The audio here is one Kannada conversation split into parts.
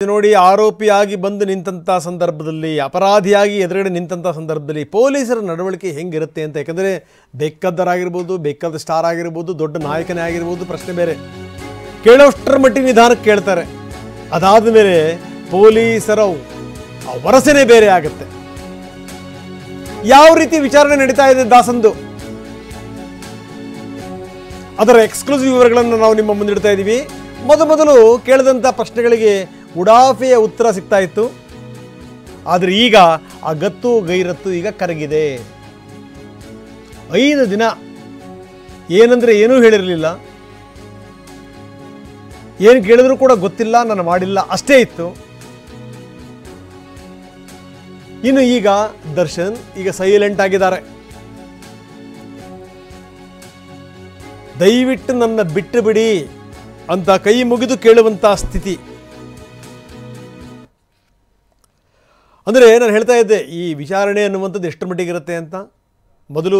ನೋಡಿ, ಆರೋಪಿಯಾಗಿ ಬಂದು ನಿಂತಂಥ ಸಂದರ್ಭದಲ್ಲಿ, ಅಪರಾಧಿಯಾಗಿ ಎದುರುಗಡೆ ನಿಂತಂಥ ಸಂದರ್ಭದಲ್ಲಿ ಪೊಲೀಸರ ನಡವಳಿಕೆ ಹೆಂಗಿರುತ್ತೆ ಅಂತ. ಯಾಕಂದರೆ ಬೇಕಾದರಾಗಿರ್ಬೋದು, ಬೇಕಾದ ಸ್ಟಾರ್ ಆಗಿರ್ಬೋದು, ದೊಡ್ಡ ನಾಯಕನೇ ಆಗಿರ್ಬೋದು, ಪ್ರಶ್ನೆ ಬೇರೆ. ಕೇಳೋಷ್ಟರ ಮಟ್ಟಿಗೆ ನಿಧಾನಕ್ಕೆ ಕೇಳ್ತಾರೆ. ಅದಾದ ಮೇಲೆ ಪೊಲೀಸರ ವರಸೆನೇ ಬೇರೆ ಆಗುತ್ತೆ. ಯಾವ ರೀತಿ ವಿಚಾರಣೆ ನಡೀತಾ ಇದೆ ದಾಸಂದು, ಅದರ ಎಕ್ಸ್ಕ್ಲೂಸಿವ್ ವಿವರಗಳನ್ನು ನಾವು ನಿಮ್ಮ ಮುಂದಿಡ್ತಾ ಇದ್ದೀವಿ. ಮೊದಲು ಕೇಳಿದಂಥ ಪ್ರಶ್ನೆಗಳಿಗೆ ಉಡಾಫೆಯ ಉತ್ತರ ಸಿಗ್ತಾ ಇತ್ತು. ಆದರೆ ಈಗ ಆ ಗತ್ತು ಗೈರತ್ತು ಈಗ ಕರಗಿದೆ. 5 ದಿನ ಏನಂದರೆ ಏನೂ ಹೇಳಿರಲಿಲ್ಲ, ಏನು ಕೇಳಿದ್ರು ಕೂಡ ಗೊತ್ತಿಲ್ಲ, ನಾನು ಮಾಡಿಲ್ಲ ಅಷ್ಟೇ ಇತ್ತು. ಇನ್ನು ಈಗ ದರ್ಶನ್ ಈಗ ಸೈಲೆಂಟ್ ಆಗಿದ್ದಾರೆ. ದಯವಿಟ್ಟು ನನ್ನ ಬಿಟ್ಟು ಬಿಡಿ ಅಂತ ಕೈ ಮುಗಿದು ಕೇಳುವಂಥ ಸ್ಥಿತಿ. ಅಂದರೆ ನಾನು ಹೇಳ್ತಾ ಇದ್ದೆ, ಈ ವಿಚಾರಣೆ ಅನ್ನುವಂಥದ್ದು ಎಷ್ಟರ ಮಟ್ಟಿಗೆ ಇರುತ್ತೆ ಅಂತ. ಮೊದಲು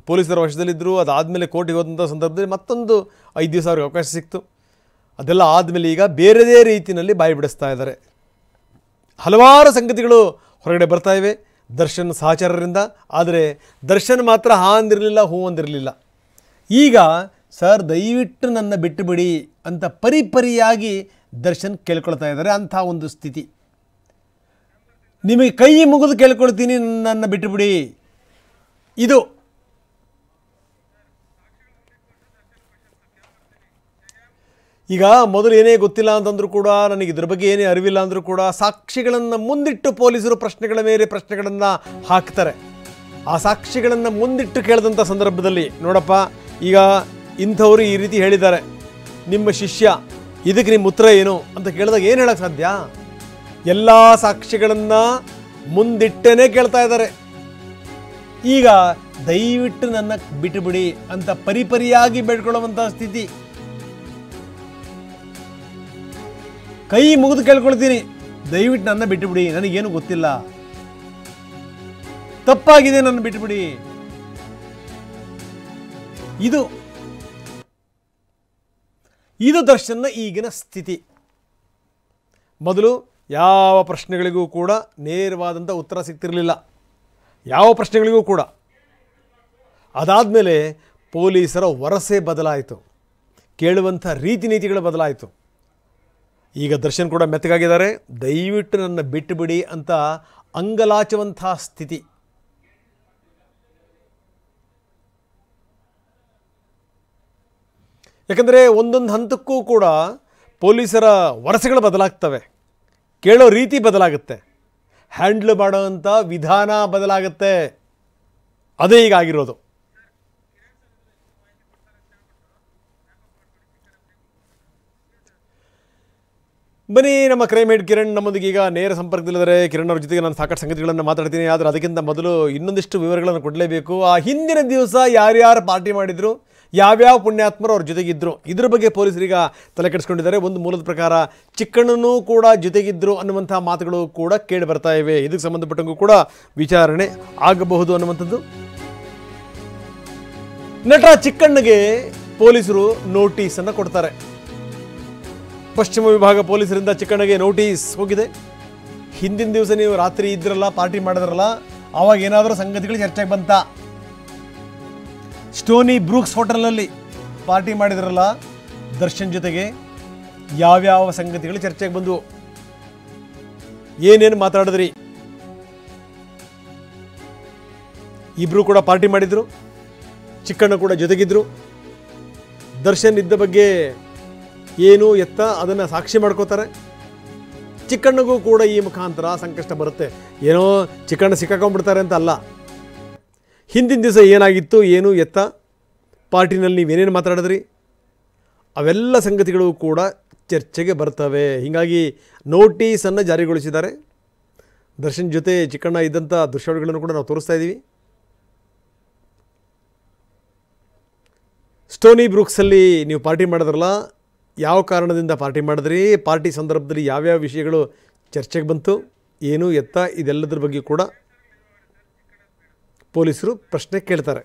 ಪೊಲೀಸರ ವಶದಲ್ಲಿದ್ದರು, ಅದಾದಮೇಲೆ ಕೋರ್ಟಿಗೆ ಹೋದಂಥ ಸಂದರ್ಭದಲ್ಲಿ ಮತ್ತೊಂದು 5 ದಿವಸ ಅವ್ರಿಗೆ ಅವಕಾಶ ಸಿಕ್ತು. ಅದೆಲ್ಲ ಆದಮೇಲೆ ಈಗ ಬೇರೆದೇ ರೀತಿಯಲ್ಲಿ ಬಾಯಿ ಬಿಡಿಸ್ತಾ ಇದ್ದಾರೆ. ಹಲವಾರು ಸಂಗತಿಗಳು ಹೊರಗಡೆ ಬರ್ತಾ ಇವೆ ದರ್ಶನ್ ಸಹಚರರಿಂದ. ಆದರೆ ದರ್ಶನ್ ಮಾತ್ರ ಹಾ ಅಂದಿರಲಿಲ್ಲ, ಹೂ ಅಂದಿರಲಿಲ್ಲ. ಈಗ ಸರ್ ದಯವಿಟ್ಟು ನನ್ನ ಬಿಟ್ಟು ಬಿಡಿ ಅಂತ ಪರಿಯಾಗಿ ದರ್ಶನ್ ಕೇಳ್ಕೊಳ್ತಾ ಇದ್ದಾರೆ. ಅಂಥ ಒಂದು ಸ್ಥಿತಿ. ನಿಮಗೆ ಕೈ ಮುಗಿದು ಕೇಳ್ಕೊಳ್ತೀನಿ, ನನ್ನ ಬಿಟ್ಟು ಬಿಡಿ. ಇದು ಈಗ ಮೊದಲು ಏನೇ ಗೊತ್ತಿಲ್ಲ ಅಂತಂದ್ರೂ ಕೂಡ, ನನಗೆ ಇದ್ರ ಬಗ್ಗೆ ಏನೇ ಅರಿವಿಲ್ಲ ಅಂದರೂ ಕೂಡ ಸಾಕ್ಷಿಗಳನ್ನು ಮುಂದಿಟ್ಟು ಪೊಲೀಸರು ಪ್ರಶ್ನೆಗಳ ಮೇಲೆ ಪ್ರಶ್ನೆಗಳನ್ನು ಹಾಕ್ತಾರೆ. ಆ ಸಾಕ್ಷಿಗಳನ್ನು ಮುಂದಿಟ್ಟು ಕೇಳಿದಂಥ ಸಂದರ್ಭದಲ್ಲಿ, ನೋಡಪ್ಪ ಈಗ ಇಂಥವರು ಈ ರೀತಿ ಹೇಳಿದ್ದಾರೆ, ನಿಮ್ಮ ಶಿಷ್ಯ, ಇದಕ್ಕೆ ನಿಮ್ಮ ಉತ್ತರ ಏನು ಅಂತ ಕೇಳಿದಾಗ ಏನು ಹೇಳೋಕ್ಕೆ ಸಾಧ್ಯ? ಎಲ್ಲ ಸಾಕ್ಷಿಗಳನ್ನು ಮುಂದಿಟ್ಟೇ ಕೇಳ್ತಾ ಇದ್ದಾರೆ. ಈಗ ದಯವಿಟ್ಟು ನನ್ನ ಬಿಟ್ಟು ಬಿಡಿ ಅಂತ ಪರಿಯಾಗಿ ಬೇಡ್ಕೊಳ್ಳುವಂಥ ಸ್ಥಿತಿ. ಕೈ ಮುಗಿದು ಕೇಳ್ಕೊಳ್ತೀನಿ, ದಯವಿಟ್ಟು ನನ್ನ ಬಿಟ್ಟು ಬಿಡಿ, ನನಗೇನು ಗೊತ್ತಿಲ್ಲ, ತಪ್ಪಾಗಿದೆ, ನನ್ನ ಬಿಟ್ಟು ಬಿಡಿ. ಇದು ದರ್ಶನ್ನ ಈಗಿನ ಸ್ಥಿತಿ. ಮೊದಲು ಯಾವ ಪ್ರಶ್ನೆಗಳಿಗೂ ಕೂಡ ನೇರವಾದಂಥ ಉತ್ತರ ಸಿಗ್ತಿರಲಿಲ್ಲ, ಯಾವ ಪ್ರಶ್ನೆಗಳಿಗೂ ಕೂಡ. ಅದಾದಮೇಲೆ ಪೊಲೀಸರ ವರಸೆ ಬದಲಾಯಿತು, ಕೇಳುವಂಥ ರೀತಿ ನೀತಿಗಳು ಬದಲಾಯಿತು. ಈಗ ದರ್ಶನ್ ಕೂಡ ಮೆತ್ತಗಾಗಿದ್ದಾರೆ. ದಯವಿಟ್ಟು ನನ್ನ ಬಿಟ್ಟು ಬಿಡಿ ಅಂತ ಅಂಗಲಾಚುವಂಥ ಸ್ಥಿತಿ. ಯಾಕಂದರೆ ಒಂದೊಂದು ಹಂತಕ್ಕೂ ಕೂಡ ಪೊಲೀಸರ ವರಸೆಗಳು ಬದಲಾಗ್ತವೆ, ಕೇಳೋ ರೀತಿ ಬದಲಾಗುತ್ತೆ, ಹ್ಯಾಂಡ್ಲ್ ಮಾಡೋವಂಥ ವಿಧಾನ ಬದಲಾಗುತ್ತೆ. ಅದೇ ಈಗ ಆಗಿರೋದು. ಬನ್ನಿ, ನಮ್ಮ ಕ್ರೈಮ್ ಹೆಡ್ ಕಿರಣ್ ನಮ್ಮೊಂದಿಗೆ ಈಗ ನೇರ ಸಂಪರ್ಕದಲ್ಲಿದ್ದಾರೆ. ಕಿರಣ್ ಅವ್ರ ಜೊತೆಗೆ ನಾನು ಸಾಕಷ್ಟು ಸಂಗತಿಗಳನ್ನು ಮಾತಾಡ್ತೀನಿ. ಆದರೆ ಅದಕ್ಕಿಂತ ಮೊದಲು ಇನ್ನೊಂದಿಷ್ಟು ವಿವರಗಳನ್ನು ಕೊಡಲೇಬೇಕು. ಆ ಹಿಂದಿನ ದಿವಸ ಯಾರ್ಯಾರು ಪಾರ್ಟಿ ಮಾಡಿದರು, ಯಾವ್ಯಾವ ಪುಣ್ಯಾತ್ಮರು ಅವ್ರ ಜೊತೆಗಿದ್ದರು, ಇದ್ರ ಬಗ್ಗೆ ಪೊಲೀಸರೀಗ ತಲೆ ಕೆಡಿಸ್ಕೊಂಡಿದ್ದಾರೆ. ಒಂದು ಮೂಲದ ಪ್ರಕಾರ ಚಿಕ್ಕಣ್ಣನೂ ಕೂಡ ಜೊತೆಗಿದ್ದರು ಅನ್ನುವಂಥ ಮಾತುಗಳು ಕೂಡ ಕೇಳಿ ಬರ್ತಾ ಇವೆ. ಇದಕ್ಕೆ ಸಂಬಂಧಪಟ್ಟಂಗೂ ಕೂಡ ವಿಚಾರಣೆ ಆಗಬಹುದು ಅನ್ನುವಂಥದ್ದು. ನಟ ಚಿಕ್ಕಣ್ಣಗೆ ಪೊಲೀಸರು ನೋಟಿಸನ್ನು ಕೊಡ್ತಾರೆ. ಪಶ್ಚಿಮ ವಿಭಾಗ ಪೊಲೀಸರಿಂದ ಚಿಕ್ಕಣ್ಣಗೆ ನೋಟಿಸ್ ಹೋಗಿದೆ. ಹಿಂದಿನ ದಿವಸ ನೀವು ರಾತ್ರಿ ಇದ್ರಲ್ಲ, ಪಾರ್ಟಿ ಮಾಡಿದ್ರಲ್ಲ, ಆವಾಗ ಏನಾದರೂ ಸಂಗತಿಗಳು ಚರ್ಚೆಗೆ ಬಂತ? ಸ್ಟೋನಿ ಬ್ರೂಕ್ಸ್ ಹೋಟೆಲ್ನಲ್ಲಿ ಪಾರ್ಟಿ ಮಾಡಿದ್ರಲ್ಲ ದರ್ಶನ್ ಜೊತೆಗೆ, ಯಾವ್ಯಾವ ಸಂಗತಿಗಳು ಚರ್ಚೆಗೆ ಬಂದವು, ಏನೇನು ಮಾತಾಡಿದ್ರಿ? ಇಬ್ಬರು ಕೂಡ ಪಾರ್ಟಿ ಮಾಡಿದ್ರು, ಚಿಕ್ಕಣ್ಣ ಕೂಡ ಜೊತೆಗಿದ್ರು. ದರ್ಶನ್ ಇದ್ದ ಬಗ್ಗೆ ಏನು ಎತ್ತ ಅದನ್ನು ಸಾಕ್ಷಿ ಮಾಡ್ಕೋತಾರೆ. ಚಿಕ್ಕಣ್ಣಗೂ ಕೂಡ ಈ ಮುಖಾಂತರ ಸಂಕಷ್ಟ ಬರುತ್ತೆ. ಏನೋ ಚಿಕ್ಕಣ್ಣ ಸಿಕ್ಕಾಕೊಂಡ್ಬಿಡ್ತಾರೆ ಅಂತ ಅಲ್ಲ, ಹಿಂದಿನ ದಿವಸ ಏನಾಗಿತ್ತು, ಏನು ಎತ್ತ, ಪಾರ್ಟಿನಲ್ಲಿ ನೀವೇನೇನು ಮಾತಾಡಿದ್ರಿ, ಅವೆಲ್ಲ ಸಂಗತಿಗಳು ಕೂಡ ಚರ್ಚೆಗೆ ಬರ್ತವೆ. ಹೀಗಾಗಿ ನೋಟಿಸನ್ನು ಜಾರಿಗೊಳಿಸಿದ್ದಾರೆ. ದರ್ಶನ್ ಜೊತೆ ಚಿಕ್ಕಣ್ಣ ಇದ್ದಂಥ ದೃಶ್ಯಾವಳಿಗಳನ್ನು ಕೂಡ ನಾವು ತೋರಿಸ್ತಾ ಇದ್ದೀವಿ. ಸ್ಟೋನಿ ಬ್ರೂಕ್ಸಲ್ಲಿ ನೀವು ಪಾರ್ಟಿ ಮಾಡಿದ್ರಲ್ಲ, ಯಾವ ಕಾರಣದಿಂದ ಪಾರ್ಟಿ ಮಾಡಿದ್ರಿ, ಪಾರ್ಟಿ ಸಂದರ್ಭದಲ್ಲಿ ಯಾವ್ಯಾವ ವಿಷಯಗಳು ಚರ್ಚೆಗೆ ಬಂತು, ಏನು ಎತ್ತ, ಇದೆಲ್ಲದರ ಬಗ್ಗೆ ಕೂಡ ಪೊಲೀಸರು ಪ್ರಶ್ನೆ ಕೇಳ್ತಾರೆ.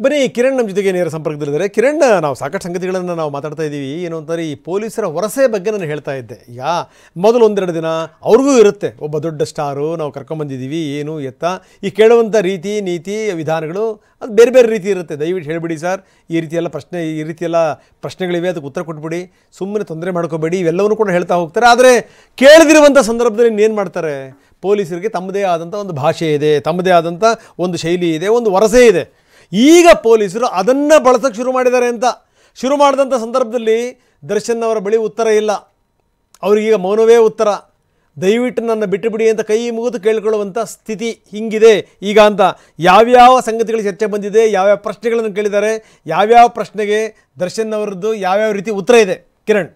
ಬನ್ನಿ ಕಿರಣ್ ನಮ್ಮ ಜೊತೆಗೆ ನೇರ ಸಂಪರ್ಕದಲ್ಲಿದ್ದಾರೆ. ಕಿರಣ್, ನಾವು ಸಾಕಷ್ಟು ಸಂಗತಿಗಳನ್ನು ನಾವು ಮಾತಾಡ್ತಾ ಇದ್ದೀವಿ. ಏನು ಅಂತಾರೆ, ಈ ಪೊಲೀಸರ ವರಸೆ ಬಗ್ಗೆ ನಾನು ಹೇಳ್ತಾ ಇದ್ದೆ. ಈಗ ಮೊದಲು ಒಂದೆರಡು ದಿನ ಅವ್ರಿಗೂ ಇರುತ್ತೆ, ಒಬ್ಬ ದೊಡ್ಡ ಸ್ಟಾರು ನಾವು ಕರ್ಕೊಂಬಂದಿದ್ದೀವಿ, ಏನು ಎತ್ತ, ಈ ಕೇಳುವಂಥ ರೀತಿ ನೀತಿ ವಿಧಾನಗಳು ಅದು ಬೇರೆ ಬೇರೆ ರೀತಿ ಇರುತ್ತೆ. ದಯವಿಟ್ಟು ಹೇಳಿಬಿಡಿ ಸರ್, ಈ ರೀತಿಯೆಲ್ಲ ಪ್ರಶ್ನೆಗಳಿವೆ, ಅದಕ್ಕೆ ಉತ್ತರ ಕೊಟ್ಬಿಡಿ, ಸುಮ್ಮನೆ ತೊಂದರೆ ಮಾಡ್ಕೋಬೇಡಿ, ಇವೆಲ್ಲವನ್ನೂ ಕೂಡ ಹೇಳ್ತಾ ಹೋಗ್ತಾರೆ. ಆದರೆ ಕೇಳದಿರುವಂಥ ಸಂದರ್ಭದಲ್ಲಿ ಇನ್ನೇನು ಮಾಡ್ತಾರೆ, ಪೊಲೀಸರಿಗೆ ತಮ್ಮದೇ ಆದಂಥ ಒಂದು ಭಾಷೆ ಇದೆ, ತಮ್ಮದೇ ಆದಂಥ ಒಂದು ಶೈಲಿ ಇದೆ, ಒಂದು ವರಸೆ ಇದೆ. ಈಗ ಪೊಲೀಸರು ಅದನ್ನು ಬಳಸೋಕ್ಕೆ ಶುರು ಮಾಡಿದಂಥ ಸಂದರ್ಭದಲ್ಲಿ ದರ್ಶನ್ ಅವರ ಬಳಿ ಉತ್ತರ ಇಲ್ಲ, ಅವ್ರಿಗೀಗ ಮೌನವೇ ಉತ್ತರ. ದಯವಿಟ್ಟು ನನ್ನ ಬಿಟ್ಟುಬಿಡಿ ಅಂತ ಕೈ ಮುಗಿದು ಕೇಳಿಕೊಳ್ಳುವಂಥ ಸ್ಥಿತಿ ಹಿಂಗಿದೆ ಈಗ ಅಂತ. ಯಾವ್ಯಾವ ಸಂಗತಿಗಳು ಚರ್ಚೆ ಬಂದಿದೆ, ಯಾವ್ಯಾವ ಪ್ರಶ್ನೆಗಳನ್ನು ಕೇಳಿದ್ದಾರೆ, ಯಾವ್ಯಾವ ಪ್ರಶ್ನೆಗೆ ದರ್ಶನ್ ಅವರದ್ದು ಯಾವ್ಯಾವ ರೀತಿ ಉತ್ತರ ಇದೆ ಕಿರಣ್?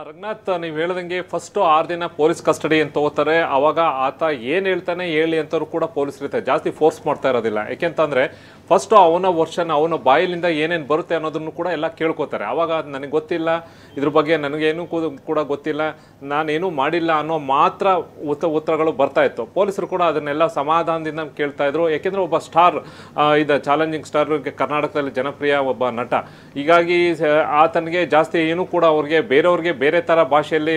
ರಂಗನಾಥ್, ನೀವು ಹೇಳ್ದಂಗೆ ಫಸ್ಟು 6 ದಿನ ಪೊಲೀಸ್ ಕಸ್ಟಡಿ ಅಂತ ತಗೋತಾರೆ. ಅವಾಗ ಆತ ಏನು ಹೇಳ್ತಾನೆ ಹೇಳಿ ಅಂತವ್ರು ಕೂಡ ಪೊಲೀಸರು ಇರ್ತಾರೆ, ಜಾಸ್ತಿ ಫೋರ್ಸ್ ಮಾಡ್ತಾ ಇರೋದಿಲ್ಲ. ಯಾಕೆಂತಂದರೆ ಫಸ್ಟು ಅವನ ವರ್ಷನ್ ಅವನ ಬಾಯಿಲಿಂದ ಏನೇನು ಬರುತ್ತೆ ಅನ್ನೋದನ್ನು ಕೂಡ ಎಲ್ಲ ಕೇಳ್ಕೊತಾರೆ. ಆವಾಗ ನನಗೆ ಗೊತ್ತಿಲ್ಲ, ಇದ್ರ ಬಗ್ಗೆ ನನಗೇನು ಕೂಡ ಗೊತ್ತಿಲ್ಲ, ನಾನೇನು ಮಾಡಿಲ್ಲ ಅನ್ನೋ ಮಾತ್ರ ಉತ್ತರಗಳು ಬರ್ತಾಯಿತ್ತು. ಪೊಲೀಸರು ಕೂಡ ಅದನ್ನೆಲ್ಲ ಸಮಾಧಾನದಿಂದ ಕೇಳ್ತಾಯಿದ್ರು. ಯಾಕೆಂದರೆ ಒಬ್ಬ ಸ್ಟಾರ್, ಚಾಲೆಂಜಿಂಗ್ ಸ್ಟಾರ್, ಕರ್ನಾಟಕದಲ್ಲಿ ಜನಪ್ರಿಯ ಒಬ್ಬ ನಟ. ಹೀಗಾಗಿ ಆತನಿಗೆ ಜಾಸ್ತಿ ಏನೂ ಕೂಡ ಬೇರೆಯವ್ರಿಗೆ ಬೇರೆ ಥರ ಭಾಷೆಯಲ್ಲಿ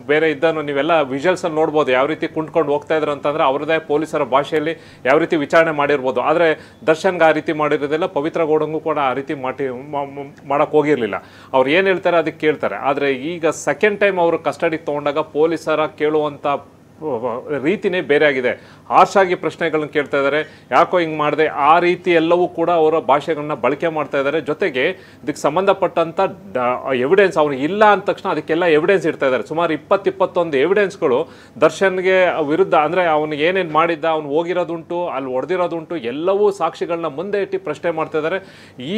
ಬೇರೆ ಇದ್ದನ್ನು ನೀವೆಲ್ಲ ವಿಜುವಲ್ಸಲ್ಲಿ ನೋಡ್ಬೋದು, ಯಾವ ರೀತಿ ಕುಂಟ್ಕೊಂಡು ಹೋಗ್ತಾ ಇದ್ರು ಅಂತಂದರೆ ಅವ್ರದ್ದೇ ಪೊಲೀಸರ ಭಾಷೆಯಲ್ಲಿ ಯಾವ ರೀತಿ ವಿಚಾರಣೆ ಮಾಡಿರ್ಬೋದು. ಆದರೆ ದರ್ಶನ್ಗೆ ಆ ರೀತಿ ಮಾಡಿರೋದಿಲ್ಲ, ಪವಿತ್ರ ಗೌಡಂಗೂ ಕೂಡ ಆ ರೀತಿ ಮಾಡೋಕ್ಕೆ ಹೋಗಿರಲಿಲ್ಲ. ಅವ್ರು ಏನು ಹೇಳ್ತಾರೆ ಅದಕ್ಕೆ ಕೇಳ್ತಾರೆ. ಆದರೆ ಈಗ ಸೆಕೆಂಡ್ ಟೈಮ್ ಅವರು ಕಸ್ಟಡಿಗೆ ತೊಗೊಂಡಾಗ ಪೊಲೀಸರ ಕೇಳುವಂಥ ರೀತಿನೇ ಬೇರೆ ಆಗಿದೆ. ಹಾರ್ಷಾಗಿ ಪ್ರಶ್ನೆಗಳನ್ನ ಕೇಳ್ತಾ ಇದ್ದಾರೆ, ಯಾಕೋ ಹಿಂಗೆ ಮಾಡಿದೆ, ಆ ರೀತಿ ಎಲ್ಲವೂ ಕೂಡ ಅವರ ಭಾಷೆಗಳನ್ನ ಬಳಕೆ ಮಾಡ್ತಾ ಇದ್ದಾರೆ. ಜೊತೆಗೆ ಇದಕ್ಕೆ ಸಂಬಂಧಪಟ್ಟಂಥ ಎವಿಡೆನ್ಸ್ ಅವ್ರು ಇಲ್ಲ ಅಂದ ತಕ್ಷಣ ಅದಕ್ಕೆಲ್ಲ ಎವಿಡೆನ್ಸ್ ಇಡ್ತಾ ಇದ್ದಾರೆ. ಸುಮಾರು 20-21 ಎವಿಡೆನ್ಸ್ಗಳು ದರ್ಶನ್ಗೆ ವಿರುದ್ಧ, ಅಂದರೆ ಅವನಿಗೆ ಏನೇನು ಮಾಡಿದ್ದ, ಅವ್ನು ಹೋಗಿರೋದುಂಟು, ಅಲ್ಲಿ ಹೊಡೆದಿರೋದುಂಟು, ಎಲ್ಲವೂ ಸಾಕ್ಷಿಗಳನ್ನ ಮುಂದೆ ಇಟ್ಟು ಪ್ರಶ್ನೆ ಮಾಡ್ತಾ ಇದ್ದಾರೆ.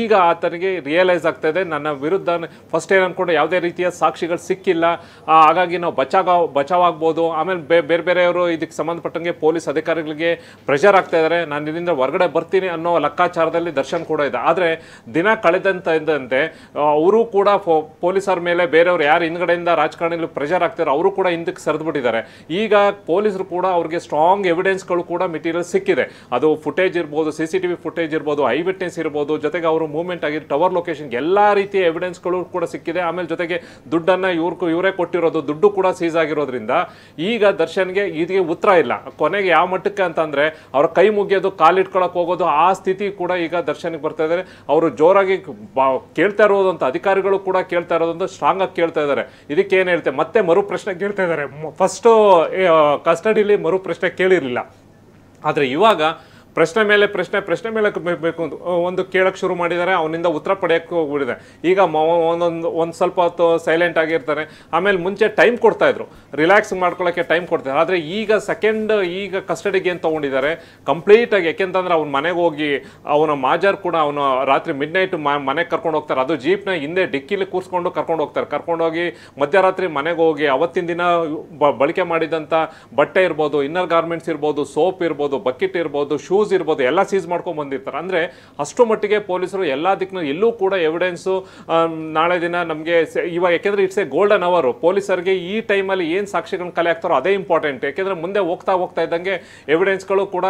ಈಗ ಆತನಿಗೆ ರಿಯಲೈಸ್ ಆಗ್ತಾ ಇದೆ, ನನ್ನ ವಿರುದ್ಧ ಫಸ್ಟ್ ಏನು ಅಂದ್ಕೊಂಡು ಯಾವುದೇ ರೀತಿಯ ಸಾಕ್ಷಿಗಳು ಸಿಕ್ಕಿಲ್ಲ, ಹಾಗಾಗಿ ನಾವು ಬಚಾವಾಗ್ಬೋದು. ಆಮೇಲೆ ಬೇರೆ ಬೇರೆಯವರು ಇದಕ್ಕೆ ಸಂಬಂಧಪಟ್ಟಂಗೆ ಪೊಲೀಸ್ ಅಧಿಕಾರಿಗಳಿಗೆ ಪ್ರೆಷರ್ ಆಗ್ತಾ ಇದ್ದಾರೆ, ನಾನು ಇದರಿಂದ ಹೊರಗಡೆ ಬರ್ತೀನಿ ಅನ್ನೋ ಲೆಕ್ಕಾಚಾರದಲ್ಲಿ ದರ್ಶನ್ ಕೂಡ ಇದೆ. ಆದರೆ ದಿನ ಕಳೆದಂತೆ ಅವರು ಕೂಡ ಪೊಲೀಸರ ಮೇಲೆ ಬೇರೆಯವರು ಯಾರು ಹಿಂದ್ಗಡೆಯಿಂದ ರಾಜಕಾರಣಿಗಳು ಪ್ರೆಷರ್ ಆಗ್ತಾರೆ ಅವರು ಕೂಡ ಹಿಂದಕ್ಕೆ ಸರಿದ್ಬಿಟ್ಟಿದ್ದಾರೆ. ಈಗ ಪೊಲೀಸರು ಕೂಡ ಅವ್ರಿಗೆ ಸ್ಟ್ರಾಂಗ್ ಎವಿಡೆನ್ಸ್ಗಳು ಕೂಡ ಮೆಟೀರಿಯಲ್ ಸಿಕ್ಕಿದೆ. ಅದು ಫುಟೇಜ್ ಇರ್ಬೋದು, CCTV ಫುಟೇಜ್ ಇರ್ಬೋದು, ಐ ವಿಟ್ನೆಸ್ ಇರ್ಬೋದು, ಜೊತೆಗೆ ಅವರು ಮೂವ್ಮೆಂಟ್ ಆಗಿರೋ ಟವರ್ ಲೊಕೇಶನ್ ಎಲ್ಲ ರೀತಿಯ ಎವಿಡೆನ್ಸ್ಗಳು ಕೂಡ ಸಿಕ್ಕಿದೆ. ಆಮೇಲೆ ಜೊತೆಗೆ ದುಡ್ಡನ್ನು ಇವರೇ ಕೊಟ್ಟಿರೋದು, ದುಡ್ಡು ಕೂಡ ಸೀಸ್ ಆಗಿರೋದ್ರಿಂದ ಈಗ ದರ್ಶನ್ಗೆ ಇದಕ್ಕೆ ಉತ್ತರ ಇಲ್ಲ. ಕೊನೆಗೆ ಯಾವ ಮಟ್ಟಕ್ಕೆ ಅಂತಂದ್ರೆ ಅವ್ರ ಕೈ ಮುಗಿಯೋದು, ಕಾಲಿಟ್ಕೊಳಕ್ ಹೋಗೋದು, ಆ ಸ್ಥಿತಿ ಕೂಡ ಈಗ ದರ್ಶನ್ಗೆ ಬರ್ತಾ ಇದ್ದಾರೆ. ಅವರು ಜೋರಾಗಿ ಕೇಳ್ತಾ ಇರೋದಂತ ಅಧಿಕಾರಿಗಳು ಕೂಡ ಕೇಳ್ತಾ ಇರೋದಂತ ಸ್ಟ್ರಾಂಗ್ ಆಗಿ ಕೇಳ್ತಾ ಇದ್ದಾರೆ. ಇದಕ್ಕೆ ಏನು ಹೇಳ್ತೇವೆ, ಮತ್ತೆ ಮರು ಪ್ರಶ್ನೆ ಕೇಳ್ತಾ ಇದ್ದಾರೆ. ಫಸ್ಟ್ ಕಸ್ಟಡಿಲಿ ಮರು ಪ್ರಶ್ನೆ ಕೇಳಿರಲಿಲ್ಲ, ಆದರೆ ಇವಾಗ ಪ್ರಶ್ನೆ ಮೇಲೆ ಬೇಕು ಒಂದು ಕೇಳಕ್ಕೆ ಶುರು ಮಾಡಿದ್ದಾರೆ. ಅವನಿಂದ ಉತ್ತರ ಪಡೆಯೋಕ್ಕೆ ಹೋಗ್ಬಿಟ್ಟಿದೆ. ಈಗ ಒಂದು ಸ್ವಲ್ಪ ಹೊತ್ತು ಸೈಲೆಂಟ್ ಆಗಿರ್ತಾರೆ. ಆಮೇಲೆ ಮುಂಚೆ ಟೈಮ್ ಕೊಡ್ತಾ ಇದ್ರು, ರಿಲ್ಯಾಕ್ಸ್ ಮಾಡ್ಕೊಳ್ಳೋಕ್ಕೆ ಟೈಮ್ ಕೊಡ್ತಾರೆ. ಆದರೆ ಈಗ ಕಸ್ಟಡಿಗೆ ಏನು ತೊಗೊಂಡಿದ್ದಾರೆ ಕಂಪ್ಲೀಟಾಗಿ. ಯಾಕೆಂತಂದ್ರೆ ಅವ್ನ ಮನೆಗೆ ಹೋಗಿ ಅವನ ಮಾಜರ್ ಕೂಡ ಅವನು ರಾತ್ರಿ ಮಿಡ್ನೈಟ್ ಮನೆಗೆ ಕರ್ಕೊಂಡು ಹೋಗ್ತಾರೆ. ಅದು ಜೀಪ್ನ ಹಿಂದೆ ಡಿಕ್ಕಿಲಿ ಕೂರಿಸ್ಕೊಂಡು ಕರ್ಕೊಂಡೋಗಿ ಮಧ್ಯರಾತ್ರಿ ಮನೆಗೆ ಹೋಗಿ ಅವತ್ತಿನ ದಿನ ಬಳಕೆ ಮಾಡಿದಂಥ ಬಟ್ಟೆ ಇರ್ಬೋದು, ಇನ್ನರ್ ಗಾರ್ಮೆಂಟ್ಸ್ ಇರ್ಬೋದು, ಸೋಪ್ ಇರ್ಬೋದು, ಬಕೆಟ್ ಇರ್ಬೋದು, ಶೂಸ್ ಇರ್ಬೋದು, ಎಲ್ಲ ಸೀಸ್ ಮಾಡ್ಕೊಂಡು ಬಂದಿರ್ತಾರೆ. ಅಂದರೆ ಅಷ್ಟು ಮಟ್ಟಿಗೆ ಪೊಲೀಸರು ಎಲ್ಲ ದಿಕ್ಕಿನ ಎಲ್ಲೂ ಕೂಡ ಎವಿಡೆನ್ಸು ನಾಳೆ ದಿನ ನಮಗೆ ಇವಾಗ, ಯಾಕೆಂದರೆ ಇಟ್ಸ್ ಎ ಗೋಲ್ಡನ್ ಅವರ್. ಪೊಲೀಸರಿಗೆ ಈ ಟೈಮಲ್ಲಿ ಏನು ಸಾಕ್ಷಿಗಳನ್ನ ಕಲೆ ಆಗ್ತಾರೋ ಅದೇ ಇಂಪಾರ್ಟೆಂಟ್. ಯಾಕೆಂದರೆ ಮುಂದೆ ಹೋಗ್ತಾ ಇದ್ದಂಗೆ ಎವಿಡೆನ್ಸ್ಗಳು ಕೂಡ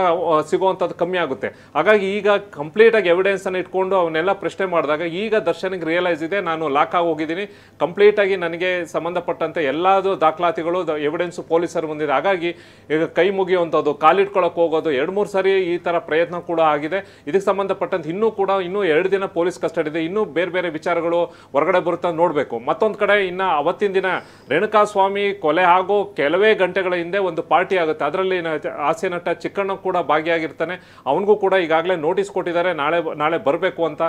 ಸಿಗುವಂಥದ್ದು ಕಮ್ಮಿ ಆಗುತ್ತೆ. ಹಾಗಾಗಿ ಈಗ ಕಂಪ್ಲೀಟಾಗಿ ಎವಿಡೆನ್ಸನ್ನು ಇಟ್ಕೊಂಡು ಅವನ್ನೆಲ್ಲ ಪ್ರಶ್ನೆ ಮಾಡಿದಾಗ ಈಗ ದರ್ಶನ್ಗೆ ರಿಯಲೈಸ್ ಇದೆ, ನಾನು ಲಾಕ್ ಆಗಿ ಹೋಗಿದ್ದೀನಿ, ಕಂಪ್ಲೀಟಾಗಿ ನನಗೆ ಸಂಬಂಧಪಟ್ಟಂತೆ ಎಲ್ಲದು ದಾಖಲಾತಿಗಳು ಎವಿಡೆನ್ಸು ಪೊಲೀಸರು ಬಂದಿದೆ. ಹಾಗಾಗಿ ಈಗ ಕೈ ಮುಗಿಯುವಂಥದ್ದು, ಕಾಲಿಟ್ಕೊಳ್ಳೋಕೆ ಹೋಗೋದು 2-3 ಸರಿ ಈ ಥರ ಪ್ರಯತ್ನ ಕೂಡ ಆಗಿದೆ. ಇದಕ್ಕೆ ಸಂಬಂಧಪಟ್ಟಂತೆ ಇನ್ನೂ 2 ದಿನ ಪೊಲೀಸ್ ಕಸ್ಟಡಿ ಇದೆ. ಇನ್ನೂ ಬೇರೆ ವಿಚಾರಗಳು ಹೊರಗಡೆ ಬರುತ್ತಾ ನೋಡಬೇಕು. ಮತ್ತೊಂದು ಕಡೆ ಇನ್ನು ಅವತ್ತಿನ ದಿನ ರೇಣುಕಾಸ್ವಾಮಿ ಕೊಲೆ ಆಗೋ ಕೆಲವೇ ಗಂಟೆಗಳ ಹಿಂದೆ ಒಂದು ಪಾರ್ಟಿ ಆಗುತ್ತೆ. ಅದರಲ್ಲಿ ಹಾಸ್ಯ ನಟ ಚಿಕ್ಕಣ್ಣ ಕೂಡ ಭಾಗಿಯಾಗಿರ್ತಾನೆ. ಅವನಿಗೂ ಕೂಡ ಈಗಾಗಲೇ ನೋಟಿಸ್ ಕೊಟ್ಟಿದ್ದಾರೆ, ನಾಳೆ ಬರಬೇಕು ಅಂತ.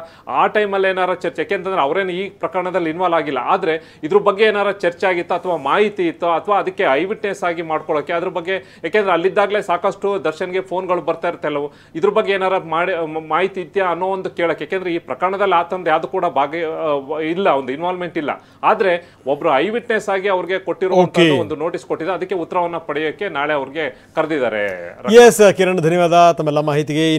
ಆ ಟೈಮಲ್ಲಿ ಏನಾರ ಚರ್ಚೆ, ಯಾಕೆಂತಂದ್ರೆ ಅವರೇನು ಈ ಪ್ರಕರಣದಲ್ಲಿ ಇನ್ವಾಲ್ವ್ ಆಗಿಲ್ಲ, ಆದರೆ ಇದ್ರ ಬಗ್ಗೆ ಏನಾರ ಚರ್ಚೆ ಆಗಿತ್ತು ಅಥವಾ ಮಾಹಿತಿ ಇತ್ತು ಅಥವಾ ಅದಕ್ಕೆ ಐ ವಿಟ್ನೆಸ್ ಆಗಿ ಮಾಡ್ಕೊಳ್ಳೋಕೆ ಅದ್ರ ಬಗ್ಗೆ, ಯಾಕೆಂದ್ರೆ ಅಲ್ಲಿದ್ದಾಗಲೇ ಸಾಕಷ್ಟು ದರ್ಶನ್ಗೆ ಫೋನ್ಗಳು ಬರ್ತಾ ಇರ್ತಲ್ಲವು, ಇದ್ರ ಬಗ್ಗೆ ಏನಾರ ಮಾಹಿತಿ ಇದೆಯಾ ಅನ್ನೋ ಒಂದು ಕೇಳಕ್ಕೆ. ಯಾಕೆಂದ್ರೆ ಈ ಪ್ರಕರಣದಲ್ಲಿ ಆತಂದು ಯಾವುದು ಕೂಡ ಇಲ್ಲ, ಒಂದು ಇನ್ವಾಲ್ವ್ಮೆಂಟ್ ಇಲ್ಲ. ಆದ್ರೆ ಒಬ್ರು ಐ ವಿಟ್ನೆಸ್ ಆಗಿ ಅವ್ರಿಗೆ ಕೊಟ್ಟಿರುವಂತಹ ಒಂದು ನೋಟಿಸ್ ಕೊಟ್ಟಿದೆ, ಅದಕ್ಕೆ ಉತ್ತರವನ್ನ ಪಡೆಯೋಕೆ ನಾಳೆ ಅವ್ರಿಗೆ ಕರೆದಿದ್ದಾರೆ. ಎಸ್ ಕಿರಣ್, ಧನ್ಯವಾದ ತಮ್ಮೆಲ್ಲ ಮಾಹಿತಿಗೆ.